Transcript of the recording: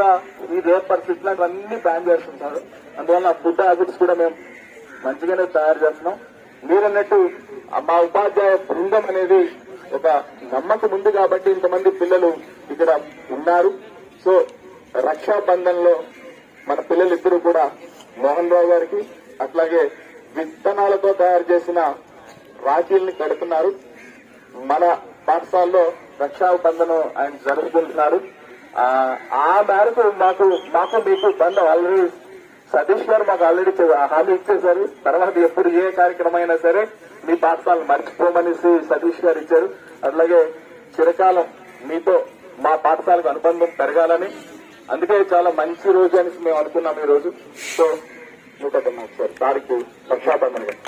మీద ఈ రేపర్స్ ఇట్లాంటివన్నీ బ్యాన్ చేస్తుంటారు. అందువల్ల ఫుడ్ హ్యాబిట్స్ కూడా మేము మంచిగానే తయారు చేస్తున్నాం. మీరన్నట్టు మా ఉపాధ్యాయ బృందం అనేది ఒక నమ్మకం ఉంది కాబట్టి ఇంతమంది పిల్లలు ఇక్కడ ఉన్నారు. సో రక్షాబంధన్ లో మన పిల్లలిద్దరూ కూడా మోహన్ రావు గారికి అట్లాగే విత్తనాలతో తయారు చేసిన రాఖీల్ని కడుతున్నారు. మన పాఠశాలలో రక్షాబంధన్ ఆయన జరుపుకుంటున్నారు. ఆ మేరకు మాకు మీకు బంధం ఆల్రెడీ సతీష్ గారు మాకు ఆల్రెడీ హామీ ఇచ్చేశారు. తర్వాత ఎప్పుడు ఏ కార్యక్రమం అయినా సరే మీ పాఠశాలను మర్చిపోమని సతీష్ గారు ఇచ్చారు. అట్లాగే చిరకాలం మీతో మా పాఠశాలకు అనుబంధం పెరగాలని, అందుకే చాలా మంచి రోజు అని మేము అనుకున్నాం ఈ రోజు. సో 101 సార్ తారీఖు రక్షాబంధన్ గారు.